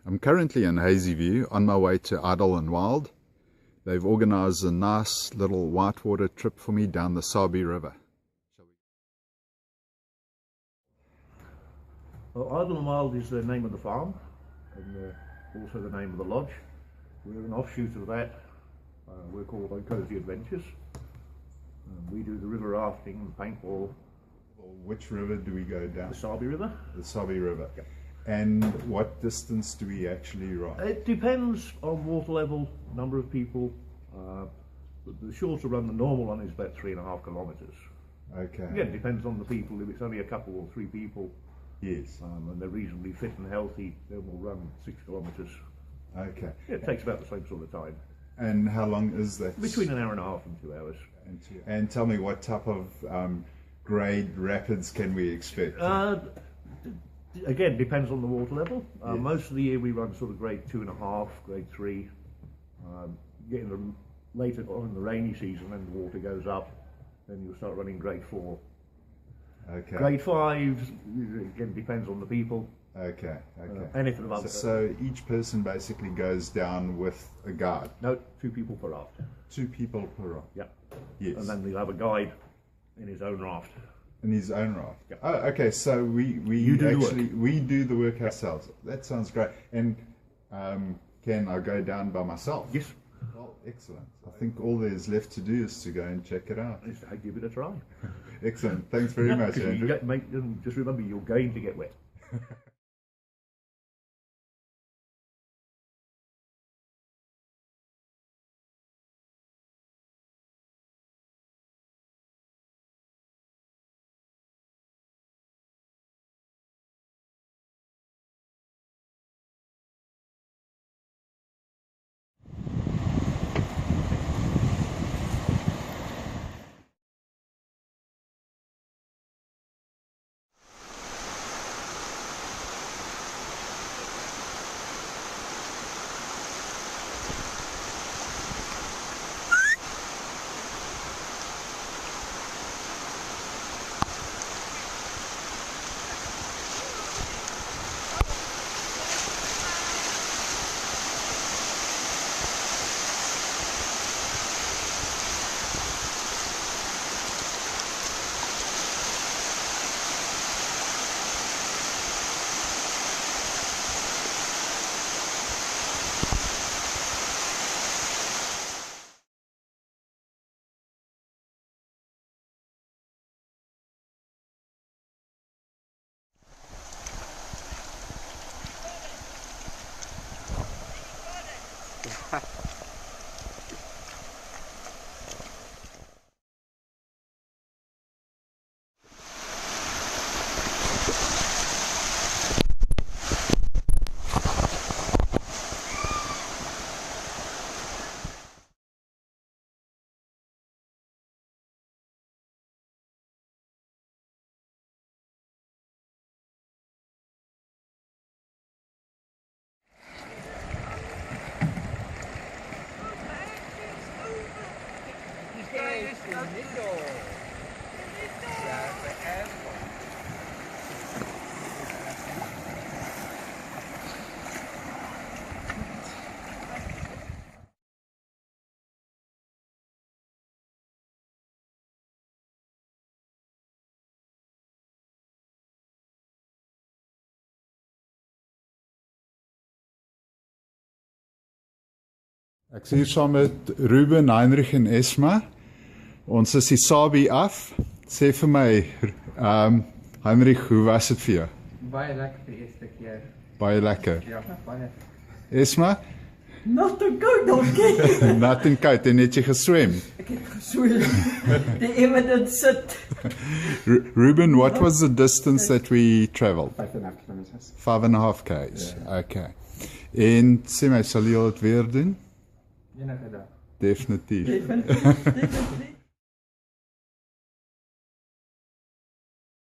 I'm currently in Hazyview on my way to Idle and Wild. They've organised a nice little whitewater trip for me down the Sabie River. Well, Idle and Wild is the name of the farm and also the name of the lodge. We're an offshoot of that. We're called Cozy Adventures. We do the river rafting and paintball. Which river do we go down? The Sabie River. The Sabie River. Yep. And what distance do we actually ride? It depends on water level, number of people. The shorter run, the normal one, is about 3.5 kilometres. Okay. Again, it depends on the people. If it's only a couple or 3 people, yes, and they're reasonably fit and healthy, then we'll run 6 kilometres. Okay. Yeah, it takes about the same sort of time. And how long is that? Between 1.5 hours and 2 hours. And tell me, what type of grade rapids can we expect? Again, depends on the water level. Yes. Most of the year we run sort of grade 2.5, grade 3. Getting them later on in the rainy season, when the water goes up, then you'll start running grade 4. Okay. Grade 5, again, depends on the people. Okay, okay. Anything above so each person basically goes down with a guide? No, 2 people per raft. 2 people per raft? Yeah. Yes. And then they'll have a guide in his own raft. In his own raft? Yeah. Oh, okay, so we do the work ourselves. That sounds great. And can I go down by myself? Yes. Well, excellent. I think all there's left to do is to go and check it out. I give it a try. Excellent. Thanks very much, Andrew. Just remember, you're going to get wet. Ek is hier saam met Ruben, Heinrich en Esma. Ons is die Sabie af. Sê vir my, Heinrich, hoe was dit vir jou? Baie lekker die eerste keer. Baie lekker. Ja, baie. Esma? Nat en koud, dankie. Nat en koud, en het jy geswem? Ek het geswem. Die evidence sit. Ruben, what was the distance that we travelled? 5.5 kilometers. 5.5 k's. Okay. En sê my, sal jy dit weer doen? Enige dag. Definitief. Definitief.